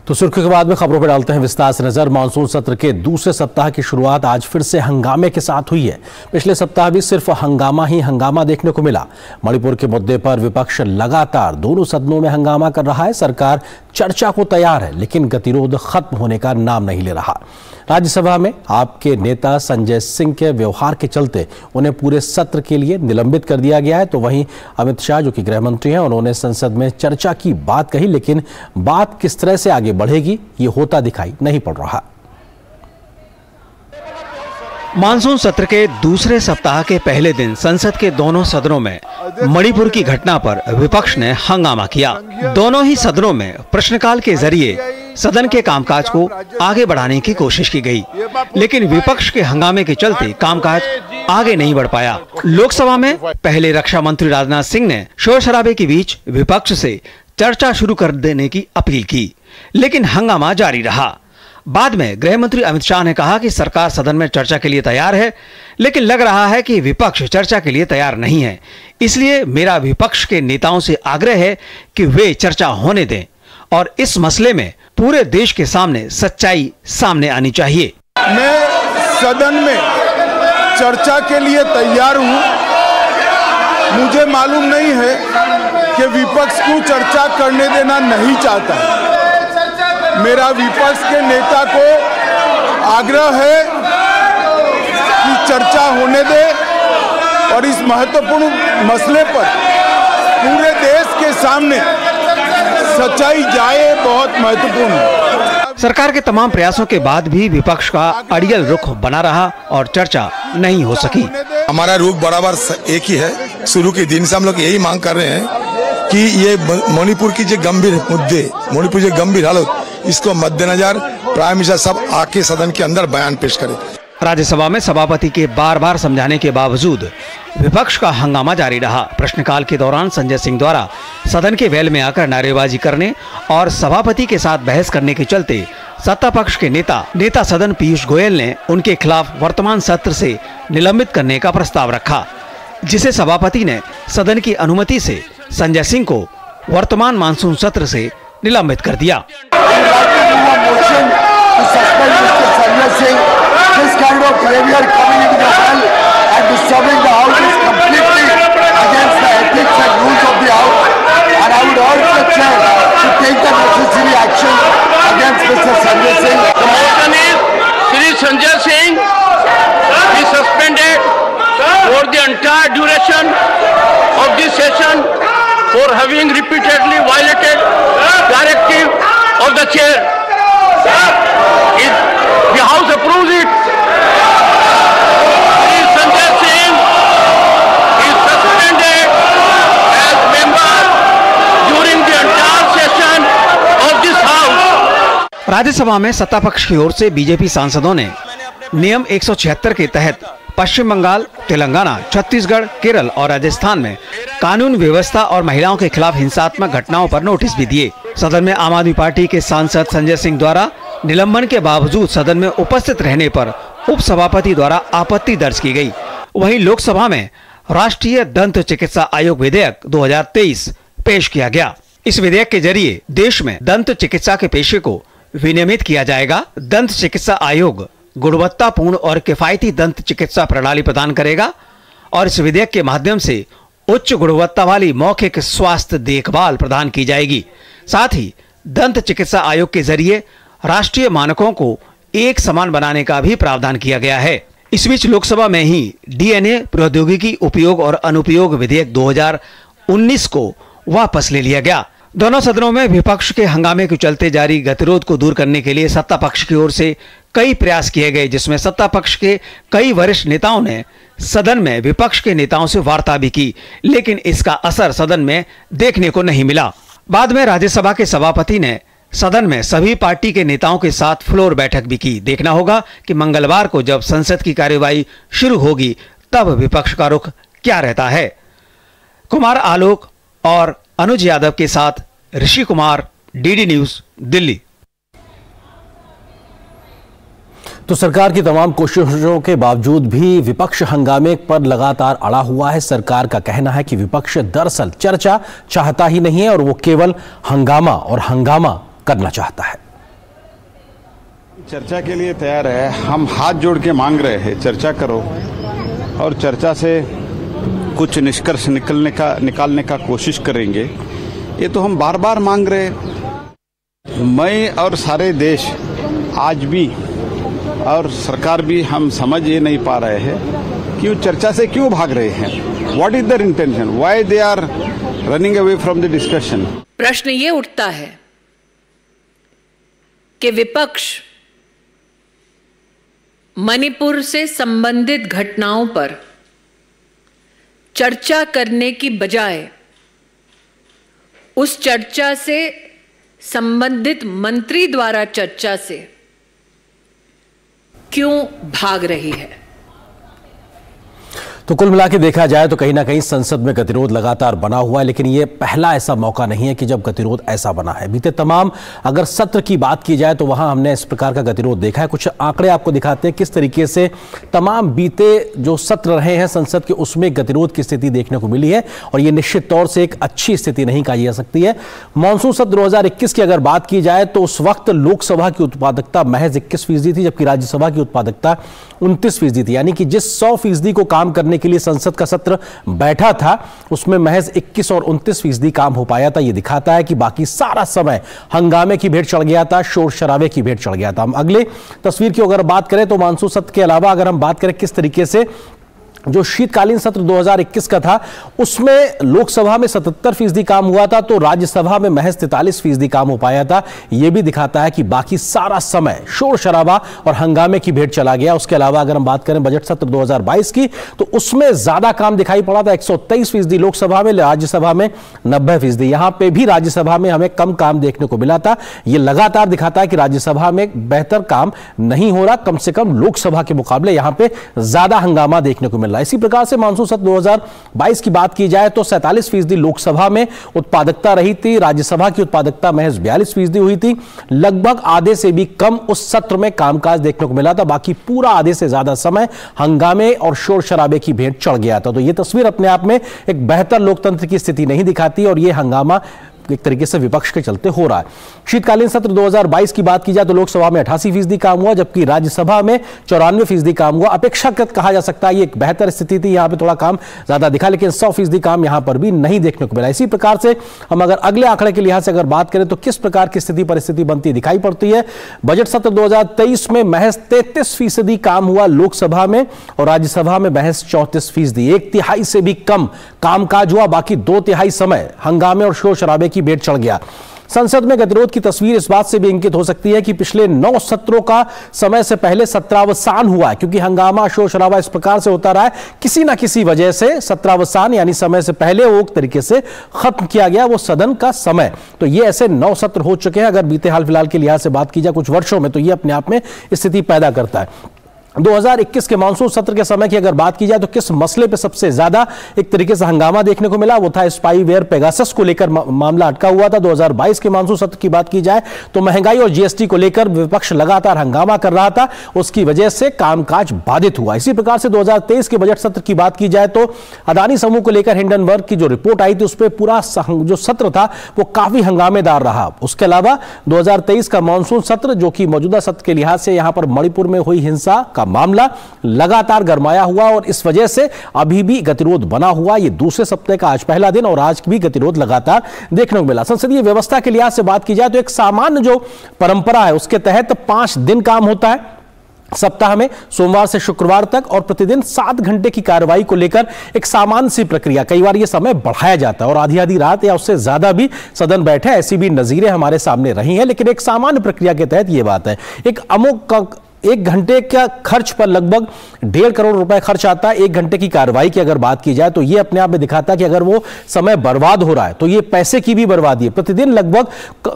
तो सुर्खियों के बाद में खबरों पर डालते हैं विस्तार से नजर। मानसून सत्र के दूसरे सप्ताह की शुरुआत आज फिर से हंगामे के साथ हुई है। पिछले सप्ताह भी सिर्फ हंगामा ही हंगामा देखने को मिला। मणिपुर के मुद्दे पर विपक्ष लगातार दोनों सदनों में हंगामा कर रहा है। सरकार चर्चा को तैयार है, लेकिन गतिरोध खत्म होने का नाम नहीं ले रहा। राज्यसभा में आपके नेता संजय सिंह के व्यवहार के चलते उन्हें पूरे सत्र के लिए निलंबित कर दिया गया है। तो वहीं अमित शाह, जो कि गृह मंत्री हैं, उन्होंने संसद में चर्चा की बात कही, लेकिन बात किस तरह से आगे बढ़ेगी ये होता दिखाई नहीं पड़ रहा। मानसून सत्र के दूसरे सप्ताह के पहले दिन संसद के दोनों सदनों में मणिपुर की घटना पर विपक्ष ने हंगामा किया। दोनों ही सदनों में प्रश्नकाल के जरिए सदन के कामकाज को आगे बढ़ाने की कोशिश की गई, लेकिन विपक्ष के हंगामे के चलते कामकाज आगे नहीं बढ़ पाया। लोकसभा में पहले रक्षा मंत्री राजनाथ सिंह ने शोर शराबे के बीच विपक्ष से चर्चा शुरू कर देने की अपील की, लेकिन हंगामा जारी रहा। बाद में गृह मंत्री अमित शाह ने कहा कि सरकार सदन में चर्चा के लिए तैयार है, लेकिन लग रहा है कि विपक्ष चर्चा के लिए तैयार नहीं है। इसलिए मेरा विपक्ष के नेताओं से आग्रह है कि वे चर्चा होने दें और इस मसले में पूरे देश के सामने सच्चाई सामने आनी चाहिए। मैं सदन में चर्चा के लिए तैयार हूं। मुझे मालूम नहीं है कि विपक्ष को चर्चा करने देना नहीं चाहता। मेरा विपक्ष के नेता को आग्रह है कि चर्चा होने दे और इस महत्वपूर्ण मसले पर पूरे देश के सामने सच्चाई जाए, बहुत महत्वपूर्ण है। सरकार के तमाम प्रयासों के बाद भी विपक्ष का अड़ियल रुख बना रहा और चर्चा नहीं हो सकी। हमारा रुख बराबर एक ही है। शुरू के दिन से हम लोग यही मांग कर रहे हैं कि ये मणिपुर की जो गंभीर मुद्दे, मणिपुर की गंभीर हालत, इसको मद्देनजर प्राइम मिनिस्टर सब आके सदन के अंदर बयान पेश करें। राज्यसभा में सभापति के बार बार समझाने के बावजूद विपक्ष का हंगामा जारी रहा। प्रश्नकाल के दौरान संजय सिंह द्वारा सदन के वेल में आकर नारेबाजी करने और सभापति के साथ बहस करने के चलते सत्ता पक्ष के नेता सदन पीयूष गोयल ने उनके खिलाफ वर्तमान सत्र से निलंबित करने का प्रस्ताव रखा, जिसे सभापति ने सदन की अनुमति से संजय सिंह को वर्तमान मानसून सत्र से निलंबित कर दिया। Shri Sanjay Singh is suspended for the entire duration of this session for having repeatedly violated directive of the chair. The House approves it. Shri Sanjay Singh is suspended as member during the entire session of this House. Rajya Sabha में सत्ता पक्ष की ओर से BJP सांसदों ने नियम 176 के तहत पश्चिम बंगाल, तेलंगाना, छत्तीसगढ़, केरल और राजस्थान में कानून व्यवस्था और महिलाओं के खिलाफ हिंसात्मक घटनाओं पर नोटिस भी दिए। सदन में आम आदमी पार्टी के सांसद संजय सिंह द्वारा निलंबन के बावजूद सदन में उपस्थित रहने पर उपसभापति द्वारा आपत्ति दर्ज की गई। वहीं लोकसभा में राष्ट्रीय दंत चिकित्सा आयोग विधेयक 2023 पेश किया गया। इस विधेयक के जरिए देश में दंत चिकित्सा के पेशे को विनियमित किया जाएगा। दंत चिकित्सा आयोग गुणवत्तापूर्ण और किफायती दंत चिकित्सा प्रणाली प्रदान करेगा और इस विधेयक के माध्यम से उच्च गुणवत्ता वाली मौखिक स्वास्थ्य देखभाल प्रदान की जाएगी। साथ ही दंत चिकित्सा आयोग के जरिए राष्ट्रीय मानकों को एक समान बनाने का भी प्रावधान किया गया है। इस बीच लोकसभा में ही डीएनए प्रौद्योगिकी उपयोग और अनुपयोग विधेयक 2019 को वापस ले लिया गया। दोनों सदनों में विपक्ष के हंगामे के चलते जारी गतिरोध को दूर करने के लिए सत्ता पक्ष की ओर से कई प्रयास किए गए, जिसमें सत्ता पक्ष के कई वरिष्ठ नेताओं ने सदन में विपक्ष के नेताओं से वार्ता भी की, लेकिन इसका असर सदन में देखने को नहीं मिला। बाद में राज्यसभा के सभापति ने सदन में सभी पार्टी के नेताओं के साथ फ्लोर बैठक भी की। देखना होगा कि मंगलवार को जब संसद की कार्यवाही शुरू होगी तब विपक्ष का रुख क्या रहता है। कुमार आलोक और अनुज यादव के साथ ऋषि कुमार, डीडी न्यूज, दिल्ली। तो सरकार की तमाम कोशिशों के बावजूद भी विपक्ष हंगामे पर लगातार अड़ा हुआ है। सरकार का कहना है कि विपक्ष दरअसल चर्चा चाहता ही नहीं है और वो केवल हंगामा और हंगामा करना चाहता है। चर्चा के लिए तैयार है। हम हाथ जोड़ के मांग रहे हैं, चर्चा करो और चर्चा से कुछ निष्कर्ष निकालने का कोशिश करेंगे। ये तो हम बार बार मांग रहे हैं। मैं और सारे देश आज भी और सरकार भी हम समझ ये नहीं पा रहे हैं कि वो चर्चा से क्यों भाग रहे हैं। What is their intention, why they are running away from the discussion. प्रश्न ये उठता है कि विपक्ष मणिपुर से संबंधित घटनाओं पर चर्चा करने की बजाय उस चर्चा से संबंधित मंत्री द्वारा चर्चा से क्यों भाग रही है। तो कुल मिला के देखा जाए तो कहीं ना कहीं संसद में गतिरोध लगातार बना हुआ है, लेकिन यह पहला ऐसा मौका नहीं है कि जब गतिरोध ऐसा बना है। बीते तमाम अगर सत्र की बात की जाए तो वहां हमने इस प्रकार का गतिरोध देखा है। कुछ आंकड़े आपको दिखाते हैं किस तरीके से तमाम बीते जो सत्र रहे हैं संसद के, उसमें गतिरोध की स्थिति देखने को मिली है और यह निश्चित तौर से एक अच्छी स्थिति नहीं कही जा सकती है। मानसून सत्र 2021 की अगर बात की जाए तो उस वक्त लोकसभा की उत्पादकता महज 21% थी, जबकि राज्यसभा की उत्पादकता 29% थी। यानी कि जिस 100% को काम करने के लिए संसद का सत्र बैठा था उसमें महज 21 और 29% काम हो पाया था। यह दिखाता है कि बाकी सारा समय हंगामे की भेंट चढ़ गया था, शोर शराबे की भेंट चढ़ गया था। हम अगले तस्वीर की अगर बात करें तो मानसून सत्र के अलावा अगर हम बात करें किस तरीके से जो शीतकालीन सत्र 2021 का था उसमें लोकसभा में 77% काम हुआ था, तो राज्यसभा में महज 43% काम हो पाया था। यह भी दिखाता है कि बाकी सारा समय शोर शराबा और हंगामे की भेंट चला गया। उसके अलावा अगर हम बात करें बजट सत्र 2022 की तो उसमें ज्यादा काम दिखाई पड़ा था, 123% लोकसभा में, राज्यसभा में 90%। यहां पर भी राज्यसभा में हमें कम काम देखने को मिला था। यह लगातार दिखाता है कि राज्यसभा में बेहतर काम नहीं हो रहा, कम से कम लोकसभा के मुकाबले यहां पर ज्यादा हंगामा देखने को मिला। इसी प्रकार से मानसून सत्र 2022 की बात की जाए तो 47% लोकसभा में उत्पादकता रही थी, राज्यसभा की उत्पादकता महज 42% हुई थी। लगभग आधे से भी कम उस सत्र में कामकाज देखने को मिला था, बाकी पूरा आधे से ज्यादा समय हंगामे और शोर शराबे की भेंट चढ़ गया था। तो यह तस्वीर अपने आप में एक बेहतर लोकतंत्र की स्थिति नहीं दिखाती और यह हंगामा एक तरीके से विपक्ष के चलते हो रहा है। शीतकालीन सत्र 2022 की बात की जाए तो लोकसभा में 88% काम हुआ, जबकि राज्यसभा में 94% काम हुआ। अपेक्षाकृत कहा जा सकता है ये एक बेहतर स्थिति थी, यहां पे थोड़ा काम ज्यादा दिखा, लेकिन 100% काम यहां पर भी नहीं देखने को मिला। इसी प्रकार से हम अगर अगले आंकड़े के लिहाज से अगर बात करें तो किस प्रकार की स्थिति परिस्थिति बनती दिखाई पड़ती है। बजट सत्र 2023 में महज 33% काम हुआ लोकसभा में और राज्यसभा में महज 34%। 1/3 से भी कम कामकाज हुआ, बाकी 2/3 समय हंगामे और शोर शराबे की भेंट चढ़ गया। संसद में गतिरोध की तस्वीर इस बात से भी इंगित हो सकती है कि पिछले 9 सत्रों का समय से पहले सत्रावसान हुआ है, क्योंकि हंगामा शोर शराबा इस प्रकार से होता रहा है, किसी ना किसी वजह से सत्रावसान यानी समय से पहले वो एक तरीके से खत्म किया गया वो सदन का समय। तो ये ऐसे 9 सत्र हो चुके हैं अगर बीते हाल फिलहाल के लिहाज से बात की जाए कुछ वर्षों में, तो ये अपने आप में स्थिति पैदा करता है। 2021 के मानसून सत्र के समय की अगर बात की जाए तो किस मसले पे सबसे ज्यादा एक तरीके से हंगामा देखने को मिला, वो था स्पाईवेयर पेगासस को लेकर मामला अटका हुआ था। 2022 के मानसून सत्र की बात की जाए तो महंगाई और जीएसटी को लेकर विपक्ष लगातार हंगामा कर रहा था, उसकी वजह से कामकाज बाधित हुआ। इसी प्रकार से 2023 के बजट सत्र की बात की जाए तो अदानी समूह को लेकर हिंडनबर्ग की जो रिपोर्ट आई थी उस पर पूरा जो सत्र था वो काफी हंगामेदार रहा। उसके अलावा 2023 का मानसून सत्र जो कि मौजूदा सत्र के लिहाज से यहां पर मणिपुर में हुई हिंसा का मामला लगातार गरमाया हुआ और इस वजह से अभी भी गतिरोध बना हुआ। ये दूसरे सप्ताह का आज पहला दिन और आज भी गतिरोध लगातार देखने को मिला। संसदीय व्यवस्था के लिहाज से बात की जाए तो एक सामान्य जो परंपरा है उसके तहत 5 दिन काम होता है सप्ताह में, सोमवार से शुक्रवार तक, और प्रतिदिन 7 घंटे की कार्रवाई को लेकर एक सामान्य सी प्रक्रिया। कई बार यह समय बढ़ाया जाता है और आधी आधी रात या उससे ज्यादा भी सदन बैठे, ऐसी भी नजीरें हमारे सामने रही हैं, लेकिन एक सामान्य प्रक्रिया के तहत यह बात है। एक अमुक 1 घंटे का खर्च पर लगभग 1.5 करोड़ रुपए खर्च आता है। 1 घंटे की कार्रवाई की अगर बात की जाए तो यह अपने आप में दिखाता है कि अगर वो समय बर्बाद हो रहा है तो ये पैसे की भी बर्बादी है। प्रतिदिन लगभग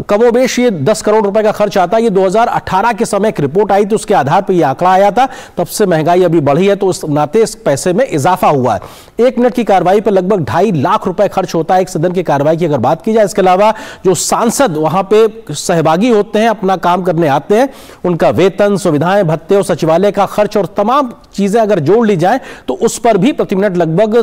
कमोबेश ये 10 करोड़ रुपए का खर्च आता है। ये 2018 के समय एक रिपोर्ट आई थी, उसके आधार पर यह आंकड़ा आया था। तब से महंगाई अभी बढ़ी है तो उस नाते इस पैसे में इजाफा हुआ है। 1 मिनट की कार्रवाई पर लगभग 2.5 लाख रुपए खर्च होता है एक सदन की कार्रवाई की अगर बात की जाए। इसके अलावा जो सांसद वहां पे सहभागी होते हैं, अपना काम करने आते हैं, उनका वेतन, सुविधाएं सुविधाएं, भत्ते और सचिवालय का खर्च और तमाम चीजें अगर जोड़ ली जाए तो उस पर भी प्रति मिनट लगभग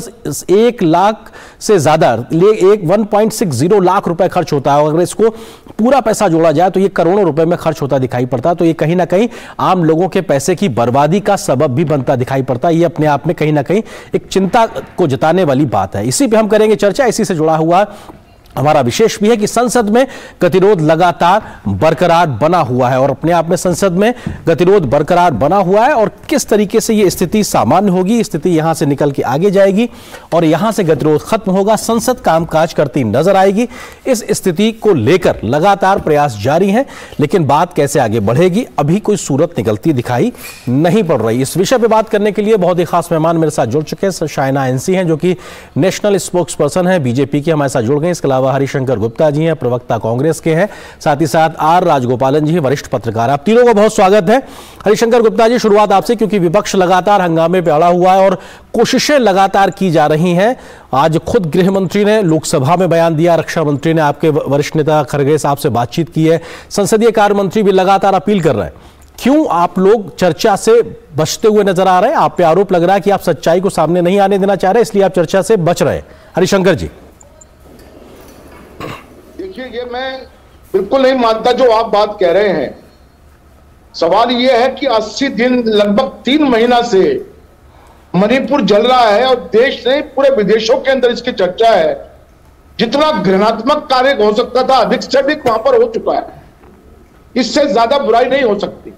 1 लाख से ज्यादा 1.60 लाख रुपए खर्च होता है। अगर इसको पूरा पैसा जोड़ा जाए तो ये करोड़ों रुपए में खर्च होता दिखाई पड़ता है। तो ये कहीं ना कहीं आम लोगों के पैसे की बर्बादी का सबब भी बनता दिखाई पड़ता है। ये अपने आप में कहीं ना कहीं एक चिंता को जताने वाली बात है। इसी पे हम करेंगे चर्चा। इसी से जुड़ा हुआ हमारा विशेष भी है कि संसद में गतिरोध लगातार बरकरार बना हुआ है और अपने आप में संसद में गतिरोध बरकरार बना हुआ है और किस तरीके से ये स्थिति सामान्य होगी, स्थिति यहां से निकल के आगे जाएगी और यहां से गतिरोध खत्म होगा, संसद कामकाज करती नजर आएगी। इस स्थिति को लेकर लगातार प्रयास जारी हैं, लेकिन बात कैसे आगे बढ़ेगी अभी कोई सूरत निकलती दिखाई नहीं पड़ रही। इस विषय पर बात करने के लिए बहुत ही खास मेहमान मेरे साथ जुड़ चुके हैं। शाइना एनसी हैं जो कि नेशनल स्पोक्स पर्सन है बीजेपी की, हमारे साथ जुड़ गए। इसके अलावा हरिशंकर गुप्ता जी हैं, प्रवक्ता कांग्रेस के हैं, साथ ही साथ आर राजगोपालन जी हैं, वरिष्ठ पत्रकार। आप तीनों को बहुत स्वागत है। हरिशंकर गुप्ता जी, शुरुआत आपसे, क्योंकि विपक्ष लगातार हंगामे पे अड़ा हुआ है और कोशिशें लगातार की जा रही हैं। आज खुद गृह मंत्री ने लोकसभा में बयान दिया, रक्षा मंत्री ने आपके वरिष्ठ नेता खरगे साहब से बातचीत की है, संसदीय कार्य मंत्री भी लगातार अपील कर रहे हैं। क्यों आप लोग चर्चा से बचते हुए नजर आ रहे हैं? आप पे आरोप लग रहा है कि आप सच्चाई को सामने नहीं आने देना चाह रहे, इसलिए आप चर्चा से बच रहे हैं। हरिशंकर जी, ये मैं बिल्कुल नहीं मानता जो आप बात कह रहे हैं। सवाल यह है कि 80 दिन लगभग 3 महीना से मणिपुर जल रहा है और देश नहीं पूरे विदेशों के अंदर इसकी चर्चा है। जितना घृणात्मक कार्य हो सकता था अधिक से अधिक वहां पर हो चुका है, इससे ज्यादा बुराई नहीं हो सकती।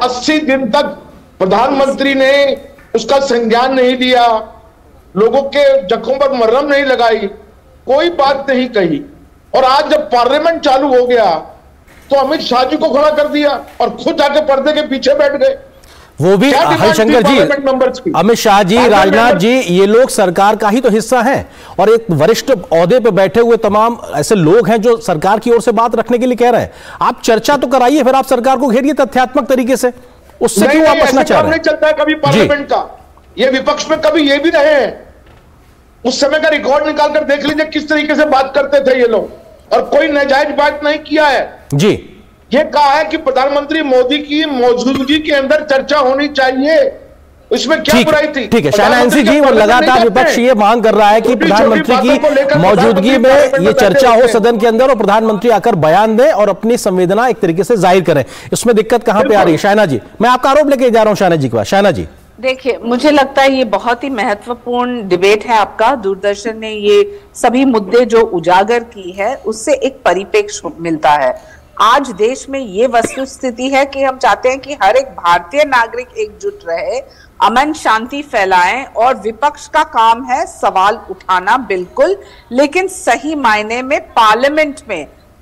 80 दिन तक प्रधानमंत्री ने उसका संज्ञान नहीं लिया, लोगों के जख्मों पर मरहम नहीं लगाई, कोई बात नहीं कही और आज जब पार्लियामेंट चालू हो गया तो अमित शाह जी को खड़ा कर दिया और खुद जाके पर्दे के पीछे बैठ गए। वो भी हरिशंकर जी, अमित शाह जी, राजनाथ जी, ये लोग सरकार का ही तो हिस्सा हैं और एक वरिष्ठ ओहदे पे बैठे हुए तमाम ऐसे लोग हैं जो सरकार की ओर से बात रखने के लिए कह रहे हैं। आप चर्चा तो कराइए, फिर आप सरकार को घेरिए तथ्यात्मक तरीके से, उससे क्यों आप बचना चाह रहे हैं? नहीं चलता है कभी पार्लियामेंट का, ये विपक्ष में कभी ये भी रहे हैं। उस समय का रिकॉर्ड निकालकर देख लीजिए किस तरीके से बात करते थे ये लोग, और कोई नाजायज बात नहीं किया है जी। ये कहा है कि प्रधानमंत्री मोदी की मौजूदगी के अंदर चर्चा होनी चाहिए, इसमें क्या बुराई थी? ठीक है शाइना एनसी जी, और लगातार विपक्ष ये मांग कर रहा है कि प्रधानमंत्री की मौजूदगी में ये चर्चा हो सदन के अंदर और प्रधानमंत्री आकर बयान दें और अपनी संवेदना एक तरीके से जाहिर करें। इसमें दिक्कत कहां पे आ रही है? शाइना जी, मैं आपका आरोप लेके जा रहा हूं शाइना जी के पास। शाइना जी, देखिए, मुझे लगता है ये बहुत ही महत्वपूर्ण डिबेट है आपका। दूरदर्शन ने ये सभी मुद्दे जो उजागर की है उससे एक परिप्रेक्ष्य मिलता है। आज देश में ये वस्तु स्थिति है कि हम चाहते हैं कि हर एक भारतीय नागरिक एकजुट रहे, अमन शांति फैलाएं और विपक्ष का काम है सवाल उठाना, बिल्कुल, लेकिन सही मायने में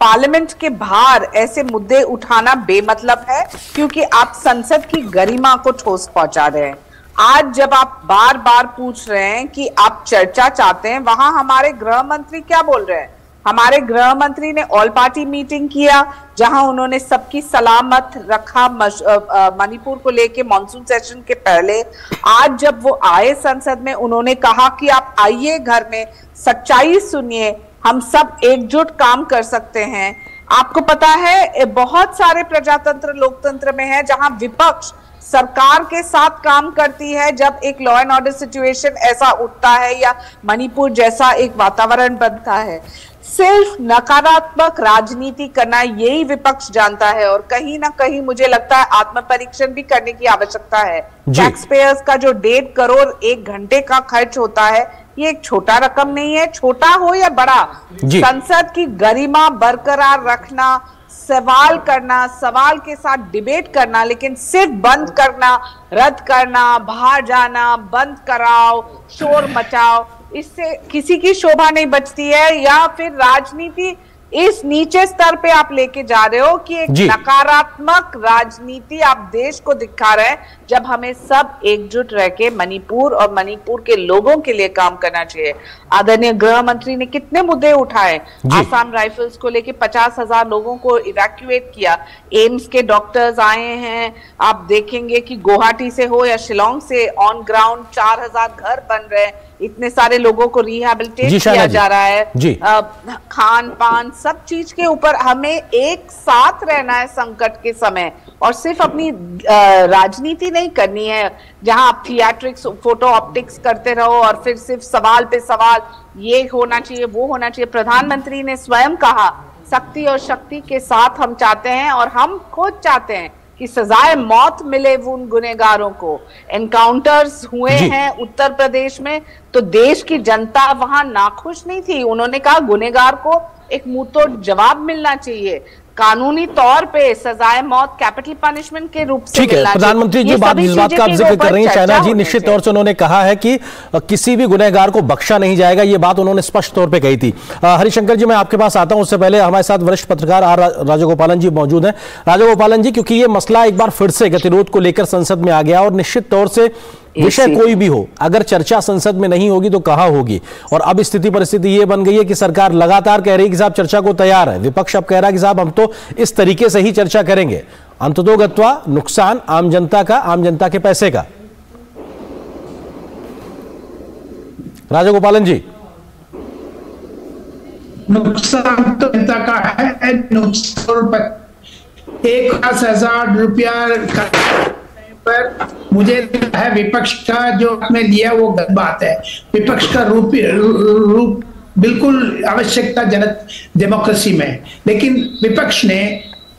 पार्लियामेंट के बाहर ऐसे मुद्दे उठाना बेमतलब है, क्योंकि आप संसद की गरिमा को ठोस पहुंचा रहे हैं। आज जब आप बार बार पूछ रहे हैं कि आप चर्चा चाहते हैं, वहां हमारे गृह मंत्री क्या बोल रहे हैं? हमारे गृह मंत्री ने ऑल पार्टी मीटिंग किया जहां उन्होंने सबकी सलामत रखा मणिपुर को लेके मॉनसून सेशन के पहले। आज जब वो आए संसद में, उन्होंने कहा कि आप आइए घर में, सच्चाई सुनिए, हम सब एकजुट काम कर सकते हैं। आपको पता है बहुत सारे प्रजातंत्र लोकतंत्र में है जहां विपक्ष सरकार के साथ काम करती है जब एक लॉ एंड ऑर्डर सिचुएशन ऐसा उठता है या मणिपुर जैसा एक वातावरण बनता है। सिर्फ नकारात्मक राजनीति करना यही विपक्ष जानता है और कहीं ना कहीं मुझे लगता है आत्मपरीक्षण भी करने की आवश्यकता है। टैक्स पेयर्स का जो 1.5 करोड़ 1 घंटे का खर्च होता है, ये एक छोटा रकम नहीं है, छोटा हो या बड़ा। संसद की गरिमा बरकरार रखना, सवाल करना, सवाल के साथ डिबेट करना, लेकिन सिर्फ बंद करना, रद्द करना, बाहर जाना, बंद कराओ, शोर मचाओ, इससे किसी की शोभा नहीं बचती है। या फिर राजनीति इस नीचे स्तर पे आप लेके जा रहे हो कि एक नकारात्मक राजनीति आप देश को दिखा रहे हैं, जब हमें सब एकजुट रह के मणिपुर और मणिपुर के लोगों के लिए काम करना चाहिए। आदरणीय गृह मंत्री ने कितने मुद्दे उठाए, आसाम राइफल्स को लेके 50,000 लोगों को इवैक्यूएट किया, एम्स के डॉक्टर्स आए हैं, आप देखेंगे कि गुवाहाटी से हो या शिलोंग से ऑन ग्राउंड 4,000 घर बन रहे हैं। इतने सारे लोगों को रिहैबिलिटेट किया जा रहा है, खान पान सब चीज के ऊपर हमें एक साथ रहना है संकट के समय, और सिर्फ अपनी राजनीति नहीं करनी है जहां आप थिएट्रिक्स फोटो ऑप्टिक्स करते रहो और फिर सिर्फ सवाल पे सवाल, ये होना चाहिए वो होना चाहिए। प्रधानमंत्री ने स्वयं कहा सख्ती और शक्ति के साथ हम चाहते हैं, और हम खुद चाहते हैं कि सजाए मौत मिले उन गुनहगारों को। एनकाउंटर्स हुए हैं उत्तर प्रदेश में, तो देश की जनता वहां नाखुश नहीं थी। उन्होंने कहा गुनहगार को एक मुंहतोड़ जवाब मिलना चाहिए, कानूनी तौर पे सजाए मौत कैपिटल पनिशमेंट के रूप से। ठीक है, प्रधानमंत्री जी जिस बात का आप जिक्र कर रही हैं चाइना जी, निश्चित तौर से उन्होंने कहा है कि किसी भी गुनहगार को बख्शा नहीं जाएगा, ये बात उन्होंने स्पष्ट तौर पे कही थी। हरिशंकर जी, मैं आपके पास आता हूं, उससे पहले हमारे साथ वरिष्ठ पत्रकार आर राजगोपालन जी मौजूद हैं। राजगोपालन जी, क्योंकि ये मसला एक बार फिर से गतिरोध को लेकर संसद में आ गया, और निश्चित तौर से विषय कोई भी हो, अगर चर्चा संसद में नहीं होगी तो कहां होगी, और अब स्थिति परिस्थिति ये बन गई है कि सरकार लगातार कह रही है कि साहब चर्चा को तैयार है, विपक्ष अब कह रहा है कि साहब हम तो इस तरीके से ही चर्चा करेंगे। अंततोगत्वा नुकसान आम जनता का, आम जनता के पैसे का। राजगोपालन जी, नुकसान तो जनता का है, नुकसान 1,000 रुपया पर मुझे है विपक्ष का जो आपने लिया वो गलत बात है। विपक्ष का रूप बिल्कुल आवश्यकता जनक डेमोक्रेसी में, लेकिन विपक्ष ने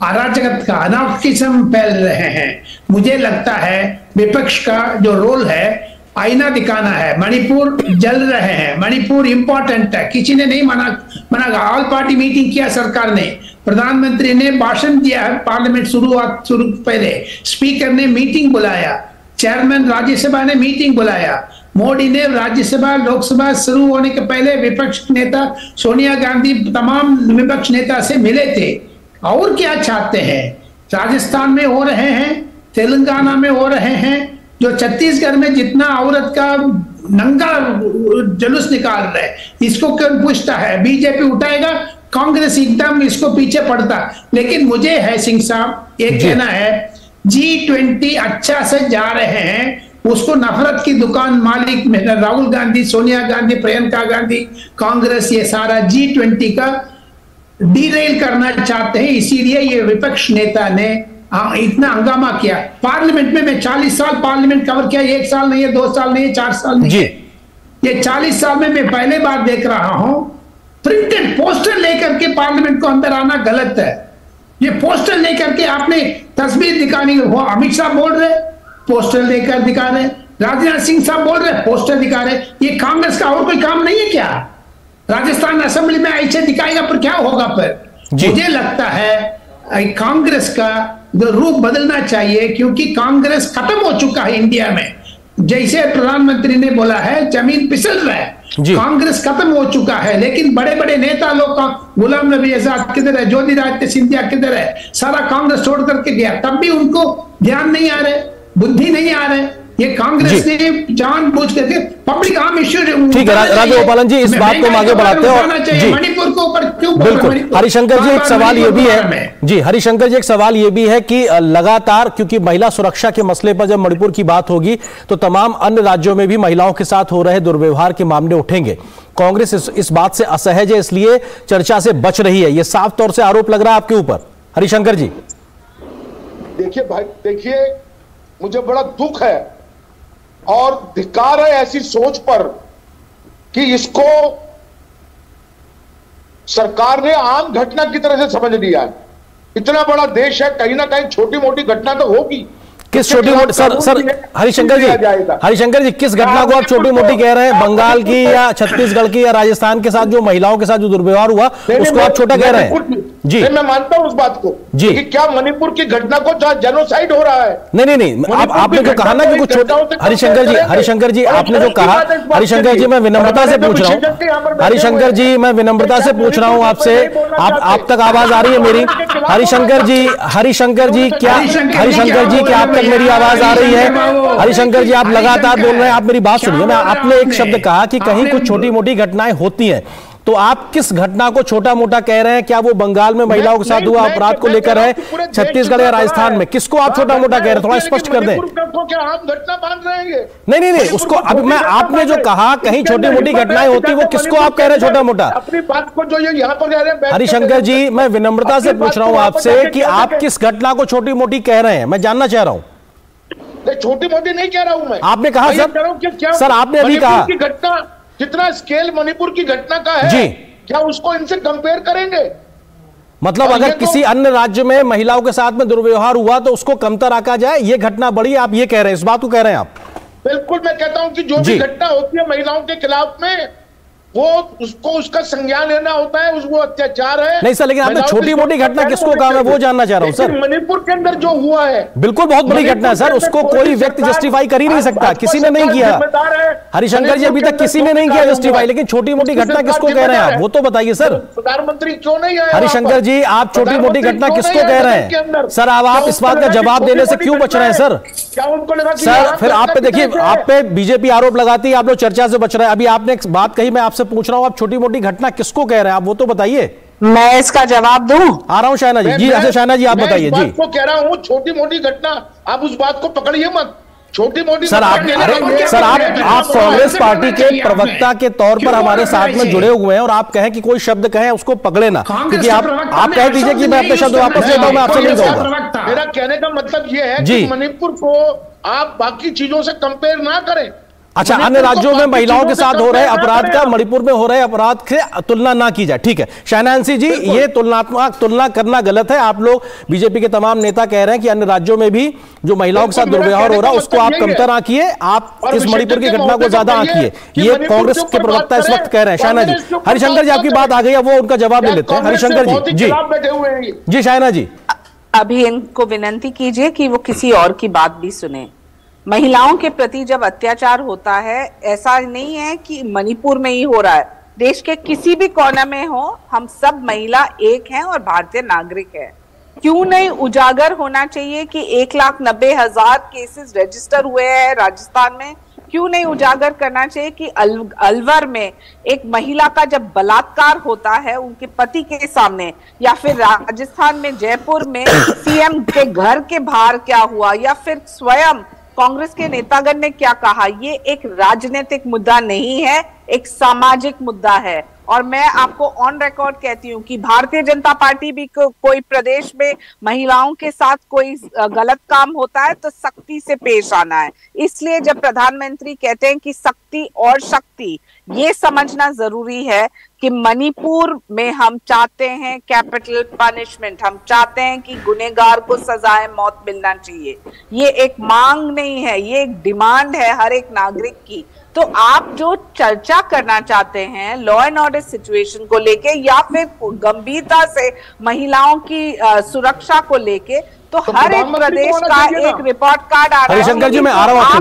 अराजकता का अनार्किज्म फैल रहे हैं। मुझे लगता है विपक्ष का जो रोल है आईना दिखाना है। मणिपुर जल रहे हैं, मणिपुर इंपॉर्टेंट है, किसी ने नहीं मना ऑल पार्टी मीटिंग किया सरकार ने, प्रधानमंत्री ने भाषण दिया है, पार्लियामेंट शुरू पहले स्पीकर ने मीटिंग बुलाया, चेयरमैन राज्यसभा ने मीटिंग बुलाया, मोदी ने राज्यसभा लोकसभा शुरू होने के पहले विपक्ष नेता सोनिया गांधी तमाम विपक्ष नेता से मिले थे। और क्या चाहते हैं? राजस्थान में हो रहे हैं, तेलंगाना में हो रहे हैं, जो छत्तीसगढ़ में जितना औरत का नंगा जुलूस निकाल रहे, इसको कौन पूछता है? बीजेपी उठाएगा, कांग्रेस एकदम इसको पीछे पड़ता। लेकिन मुझे है सिंह साहब ये कहना है, G20 अच्छा से जा रहे हैं, उसको नफरत की दुकान मालिक राहुल गांधी, सोनिया गांधी, प्रियंका गांधी, कांग्रेस, ये सारा G20 का डीरेल करना चाहते हैं। इसीलिए ये विपक्ष नेता ने इतना हंगामा किया पार्लियामेंट में। मैं 40 साल पार्लियामेंट कवर किया, 1 साल नहीं है, 2 साल नहीं है, 4 साल नहीं है, ये 40 साल में मैं पहले बार देख रहा हूं प्रिंटेड पोस्टर लेकर के पार्लियामेंट को अंदर आना गलत है। ये पोस्टर लेकर के आपने तस्वीर दिखानी हो, अमित शाह बोल रहे पोस्टर लेकर दिखा रहे, राजनाथ सिंह साहब बोल रहे पोस्टर दिखा रहे। ये कांग्रेस का और कोई काम नहीं है क्या? राजस्थान असेंबली में ऐसे दिखाएगा पर क्या होगा? पर मुझे लगता है कांग्रेस का जो रूप बदलना चाहिए, क्योंकि कांग्रेस खत्म हो चुका है इंडिया में। जैसे प्रधानमंत्री ने बोला है जमीन फिसल रहा है, कांग्रेस खत्म हो चुका है। लेकिन बड़े बड़े नेता लोग का, गुलाम नबी आजाद किधर है, ज्योतिरादित्य सिंधिया किधर है, सारा कांग्रेस छोड़ करके गया, तब भी उनको ध्यान नहीं आ रहे, बुद्धि नहीं आ रहे। ये कांग्रेस ने जानबूझ करके पब्लिक आर्म इश्यू। ठीक है राजगोपालन जी, इस बात को हम आगे बढ़ाते हैं। और मणिपुर को ऊपर क्यों? बिल्कुल हरिशंकर जी, एक सवाल ये भी है जी, हरिशंकर जी एक सवाल ये भी है कि लगातार, क्योंकि महिला सुरक्षा के मसले पर जब मणिपुर की बात होगी तो तमाम अन्य राज्यों में भी महिलाओं के साथ हो रहे दुर्व्यवहार के मामले उठेंगे। कांग्रेस इस बात से असहज है, इसलिए चर्चा से बच रही है, ये साफ तौर से आरोप लग रहा है आपके ऊपर। हरिशंकर जी देखिए भाई, देखिए मुझे बड़ा दुख है और धिक्कार है ऐसी सोच पर कि इसको सरकार ने आम घटना की तरह से समझ लिया है। इतना बड़ा देश है, कहीं ना कहीं छोटी मोटी घटना तो होगी। किस छोटी मोटी? सर हरिशंकर जी किस घटना को आप छोटी मोटी कह रहे हैं? बंगाल की या छत्तीसगढ़ की या राजस्थान के साथ जो महिलाओं के साथ जो दुर्व्यवहार हुआ उसको आप छोटा कह रहे हैं? जी मैं मानता हूं उस बात को जी, कि क्या मणिपुर की घटना को जहां जेनोसाइड हो रहा है। नहीं, आपने जो कहा ना कि कुछ छोटा, हरिशंकर जी आपने जो कहा, हरिशंकर जी मैं विनम्रता से पूछ रहा हूँ, हरिशंकर जी मैं विनम्रता से पूछ रहा हूँ आपसे, आप तक आवाज आ रही है मेरी? हरिशंकर जी क्या आप तक मेरी आवाज आ रही है? हरिशंकर जी आप लगातार बोल रहे हैं, आप मेरी बात सुनिए। मैं आपने एक शब्द कहा कि कहीं कुछ छोटी मोटी घटनाएं होती हैं, तो आप किस घटना को छोटा मोटा कह रहे हैं? क्या वो बंगाल में महिलाओं के साथ हुआ अपराध को लेकर है, छत्तीसगढ़ या राजस्थान में? किसको आप छोटा मोटा कह रहे हैं? थोड़ा स्पष्ट कर दें। क्या आप घटना मान रहे हैं? नहीं, उसको अब मैं, आपने जो कहा कहीं छोटी मोटी घटनाएं होती, वो किसको आप कह रहे हैं छोटा मोटा? अपनी बात को जो ये यहाँ पर कह रहे हैं, हरिशंकर जी, मैं विनम्रता से पूछ रहा हूं आपसे कि आप किस घटना को छोटी मोटी कह रहे हैं, मैं जानना चाह रहा हूं। छोटी मोटी नहीं कह रहा हूं मैं। आपने कहा सर आपने अभी कहा घटना जितना स्केल मणिपुर की घटना का है जी, क्या उसको इनसे कंपेयर करेंगे? मतलब अगर किसी अन्य राज्य में महिलाओं के साथ में दुर्व्यवहार हुआ तो उसको कमतर आंका जाए, ये घटना बड़ी, आप ये कह रहे हैं, इस बात को कह रहे हैं आप? बिल्कुल, मैं कहता हूं कि जो भी घटना होती है महिलाओं के खिलाफ में, वो उसको उसका संज्ञान लेना होता है, वो अत्याचार है। नहीं सर, लेकिन आपने छोटी मोटी घटना किसको कहा, मैं वो जानना चाह रहा हूं सर। मणिपुर के अंदर जो हुआ है बिल्कुल बहुत बड़ी घटना है सर, उसको कोई व्यक्ति जस्टिफाई कर ही नहीं सकता, किसी ने नहीं किया। हरिशंकर जी, अभी तक किसी ने नहीं किया जस्टिफाई, लेकिन छोटी मोटी घटना किसको कह रहे हैं आप, वो तो बताइए सर। प्रधानमंत्री क्यों नहीं आए? हरिशंकर जी, आप छोटी मोटी घटना किसको कह रहे हैं सर? अब आप इस बात का जवाब देने से क्यों बच रहे हैं सर? सर फिर आप पे देखिए, आप पे बीजेपी आरोप लगाती है, आप लोग चर्चा से बच रहे हैं। अभी आपने एक बात कही, मैं आपसे पूछ रहा हूं, आप छोटी मोटी घटना किसको कह रहे हैं आप, वो तो बताइए। मैं इसका जवाब दूं? आ रहा हूं शायना जी। जी अच्छा शायना जी, आप बताइए जी। को कह रहा हूं छोटी मोटी घटना, आप उस बात को पकड़िए मत। छोटी मोटी सर आप कांग्रेस पार्टी के प्रवक्ता के तौर पर हमारे साथ में जुड़े हुए हैं, और आप कहें कि कोई शब्द कहें उसको पकड़े ना, क्योंकि आप कह दीजिए कि मैं अपने शब्द वापस लेता हूं, मैं आपसे नहीं कहूंगा। मेरा कहने का मतलब यह है कि मणिपुर को आप बाकी चीजों से कंपेयर ना करें। अच्छा, अन्य राज्यों में महिलाओं के साथ हो रहे अपराध का मणिपुर में हो रहे अपराध से तुलना ना की जाए, ठीक है। शहनांसी जी, ये तुलनात्मक तुलना करना गलत है। आप लोग बीजेपी के तमाम नेता कह रहे हैं कि अन्य राज्यों में भी जो महिलाओं के साथ दुर्व्यवहार हो रहा है उसको आप कमतर आंकिए, आप इस मणिपुर की घटना को ज्यादा आंकिए, ये कांग्रेस के प्रवक्ता इस वक्त कह रहे हैं। शायना जी, हरिशंकर जी आपकी बात आ गई है, वो उनका जवाब ले लेते हैं। हरिशंकर जी जी शायना जी, अभी इनको विनती कीजिए कि वो किसी और की बात भी सुने। महिलाओं के प्रति जब अत्याचार होता है, ऐसा नहीं है कि मणिपुर में ही हो रहा है, देश के किसी भी कोने में हो, हम सब महिला एक हैं और भारतीय नागरिक हैं। क्यों नहीं उजागर होना चाहिए कि 1,90,000 केसेस रजिस्टर हुए हैं राजस्थान में? क्यों नहीं उजागर करना चाहिए कि अलवर में एक महिला का जब बलात्कार होता है उनके पति के सामने, या फिर राजस्थान में जयपुर में सीएम के घर के बाहर क्या हुआ, या फिर स्वयं कांग्रेस के नेतागण ने क्या कहा? ये एक राजनीतिक मुद्दा नहीं है, एक सामाजिक मुद्दा है। और मैं आपको ऑन रिकॉर्ड कहती हूँ कि भारतीय जनता पार्टी भी कोई प्रदेश में महिलाओं के साथ कोई गलत काम होता है तो सख्ती से पेश आना है। इसलिए जब प्रधानमंत्री कहते हैं कि सख्ती और शक्ति, ये समझना जरूरी है कि मणिपुर में हम चाहते हैं कैपिटल पनिशमेंट, हम चाहते हैं कि गुनहगार को सजाए मौत मिलना चाहिए। ये एक मांग नहीं है, ये एक डिमांड है हर एक नागरिक की। तो आप जो चर्चा करना चाहते हैं लॉ एंड ऑर्डर सिचुएशन को लेके, या फिर गंभीरता से महिलाओं की सुरक्षा को लेके, तो हर एक प्रदेश का एक रिपोर्ट कार्ड आ रहा है। हरिशंकर जी, मैं आ रहा हूं आपके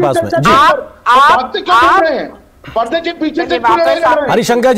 पास में। पर्दे के पीछे हरिशंकर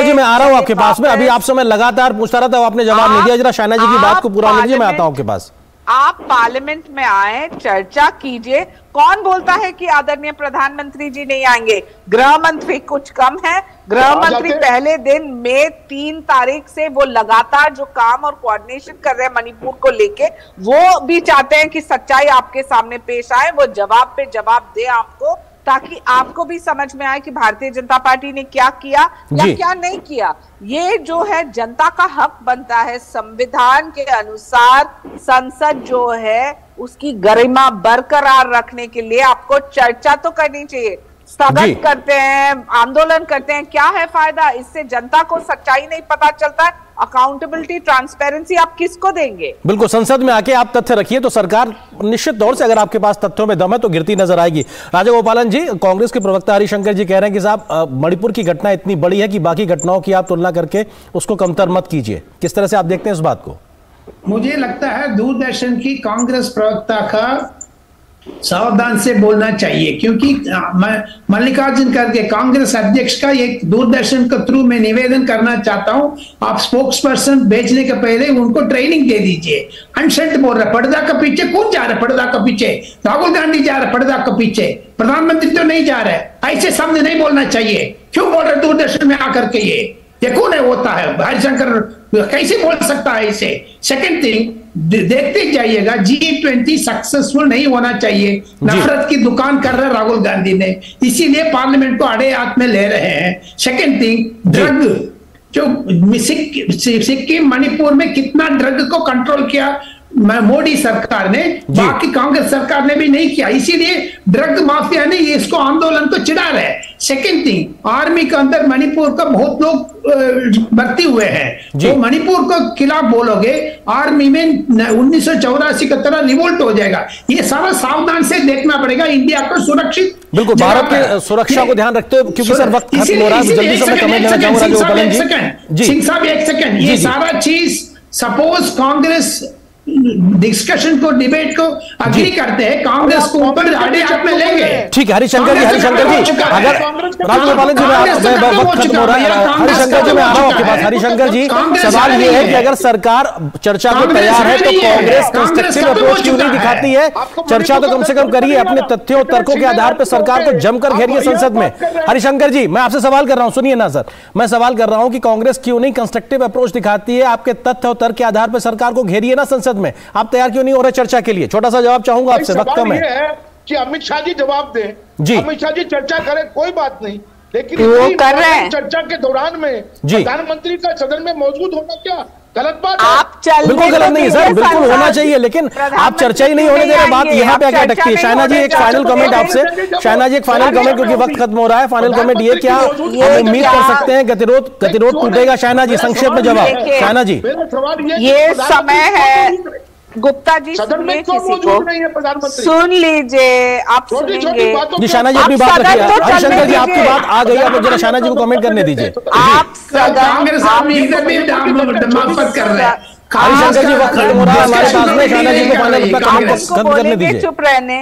जी मैं आ रहा हूं आपके पास में। अभी आपसे मैं लगातार पूछता रहा था, आपने जवाब नहीं दिया। जरा शायना जी की बात को पूरा लीजिए, मैं आता हूं आपके पास। आप पार्लियामेंट में आए, चर्चा कीजिए। कौन बोलता है कि आदरणीय प्रधानमंत्री जी नहीं आएंगे? गृह मंत्री कुछ कम है? गृह मंत्री पहले दिन मई 3 तारीख से वो लगातार जो काम और कोऑर्डिनेशन कर रहे हैं मणिपुर को लेके, वो भी चाहते हैं कि सच्चाई आपके सामने पेश आए, वो जवाब पे जवाब दे आपको, ताकि आपको भी समझ में आए कि भारतीय जनता पार्टी ने क्या किया या क्या नहीं किया। ये जो है जनता का हक बनता है, संविधान के अनुसार संसद जो है उसकी गरिमा बरकरार रखने के लिए आपको चर्चा तो करनी चाहिए। स्थगित करते हैं, आंदोलन करते हैं, क्या है फायदा? इससे जनता को सच्चाई नहीं पता चलता है। अकाउंटेबिलिटी, ट्रांसपेरेंसी आप किसको देंगे? बिल्कुल, संसद में आके आप तथ्य रखिए तो सरकार निश्चित तौर से, अगर आपके पास तथ्यों में दम है तो गिरती नजर आएगी। राजागोपालन जी, कांग्रेस के प्रवक्ता हरिशंकर जी कह रहे हैं कि साहब मणिपुर की घटना इतनी बड़ी है कि बाकी घटनाओं की आप तुलना करके उसको कमतर मत कीजिए। किस तरह से आप देखते हैं इस बात को? मुझे लगता है दूरदर्शन की कांग्रेस प्रवक्ता का सावधान से बोलना चाहिए, क्योंकि मल्लिकार्जुन खड़गे कांग्रेस अध्यक्ष का एक दूरदर्शन के थ्रू मैं निवेदन करना चाहता हूं, आप स्पोक्स पर्सन भेजने के पहले उनको ट्रेनिंग दे दीजिए। अनसेंट बोल रहा, पर्दा के पीछे कौन जा रहा है? पर्दा के पीछे राहुल गांधी जा रहा है, पर्दा के पीछे प्रधानमंत्री तो नहीं जा रहा है। ऐसे शब्द नहीं बोलना चाहिए। क्यों बोल रहे दूरदर्शन में आकर के? ये कौन है होता है हरिशंकर, कैसे बोल सकता है इसे? सेकंड थिंग, देखते जाइएगा G20 सक्सेसफुल नहीं होना चाहिए। नफरत की दुकान कर रहे राहुल गांधी ने, इसीलिए पार्लियामेंट को अड़े हाथ में ले रहे हैं। सेकंड थिंग, ड्रग, जो सिक्किम मणिपुर में कितना ड्रग को कंट्रोल किया मोदी सरकार ने, बाकी कांग्रेस सरकार ने भी नहीं किया, इसीलिए ड्रग माफिया ने इसको आंदोलन को चिढ़ा रहे हैं। सेकेंड थिंग, आर्मी के अंदर मणिपुर का बहुत लोग भर्ती हुए हैं, तो मणिपुर को खिलाफ बोलोगे, आर्मी में 1984 की तरह रिवोल्ट हो जाएगा। ये सारा सावधान से देखना पड़ेगा, इंडिया को सुरक्षित, बिल्कुल भारत की सुरक्षा को ध्यान रखते हुए, क्योंकि सर वक्त खत्म हो रहा है, जल्दी से मैं कमेंट देना चाहूंगा सिंह साहब, एक सेकंड, ये सारा चीज सपोज कांग्रेस डिस्कशन को, डिबेट को अग्री करते हैं, कांग्रेस को ऊपर आड़े हाथ में लेंगे। ठीक है हरिशंकर जी, अगर राजगोपाल जी वक्त खत्म हो रहा है, हरिशंकर जी मैं आ रहा हूं आपके पास। हरिशंकर जी, सवाल ये है कि अगर सरकार चर्चा को तैयार है तो कांग्रेस कंस्ट्रक्टिव अप्रोच क्यों नहीं दिखाती है? चर्चा तो कम से कम करिए, अपने तथ्यों तर्कों के आधार पर सरकार को जमकर घेरिए संसद में। हरिशंकर जी, मैं आपसे सवाल कर रहा हूं, सुनिए ना सर, मैं सवाल कर रहा हूं कि कांग्रेस क्यों नहीं कंस्ट्रक्टिव अप्रोच दिखाती है? आपके तथ्य और तर्क के आधार पर सरकार को घेरिए ना संसद में, आप तैयार क्यों नहीं हो रहे चर्चा के लिए? छोटा सा जवाब चाहूंगा आपसे, वक्त कम है। कि अमित शाह जी जवाब दें जी, अमित शाह जी चर्चा करें, कोई बात नहीं, लेकिन वो कर रहे हैं चर्चा के दौरान में प्रधानमंत्री का सदन में मौजूद होना क्या गलत बात है? आप बिल्कुल गलत नहीं है सर, बिल्कुल होना चाहिए, लेकिन आप चर्चा ही नहीं होने दे रहे। बात यहाँ पे क्या अटकती है? शायना जी, एक फाइनल कमेंट आपसे, शायना जी एक फाइनल कमेंट, क्योंकि वक्त खत्म हो रहा है। फाइनल कमेंट ये, क्या हम उम्मीद कर सकते हैं गतिरोध टूटेगा? शायना जी संक्षेप में जवाब। शायना जी, ये समय है, गुप्ता जी सुनिए, किसी को सुन लीजिए, आप सुनेंगे जी। शाना जी अपनी बात रखिए, हरिशंकर जी आपकी बात आ गई, आप जरा शाना जी को कमेंट करने दीजिए। आप हरिशंकर जी वक्त खत्म हो रहा है हमारे पास में, शाना जी को खत्म करने दीजिए, चुप रहने,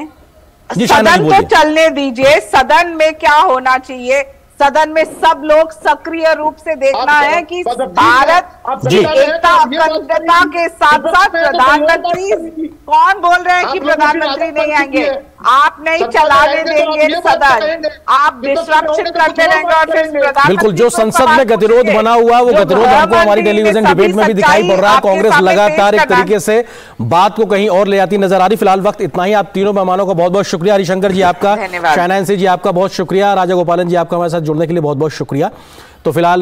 सदन को चलने दीजिए। सदन में क्या होना चाहिए? सदन में सब लोग सक्रिय रूप से देखना है कि भारत की एकता अखंडता के साथ साथ प्रधानमंत्री, कौन बोल रहे हैं कि प्रधानमंत्री नहीं आएंगे? आप नहीं चलाने देंगे सदन, आप डिस्ट्रप्शन करते रहेंगे और फिर बिल्कुल जो संसद में गतिरोध बना हुआ, वो गतिरोध हमको हमारी टेलीविजन डिबेट में भी दिखाई पड़ रहा है। कांग्रेस लगातार एक तरीके से बात को कहीं और ले जाती नजर आ रही। फिलहाल वक्त इतना ही। आप तीनों मेहमानों का बहुत बहुत शुक्रिया। हरिशंकर जी आपका, शाहना जी आपका बहुत शुक्रिया, राजा गोपालन जी आपका हमारे साथ जुड़ने के लिए बहुत बहुत शुक्रिया। तो फिलहाल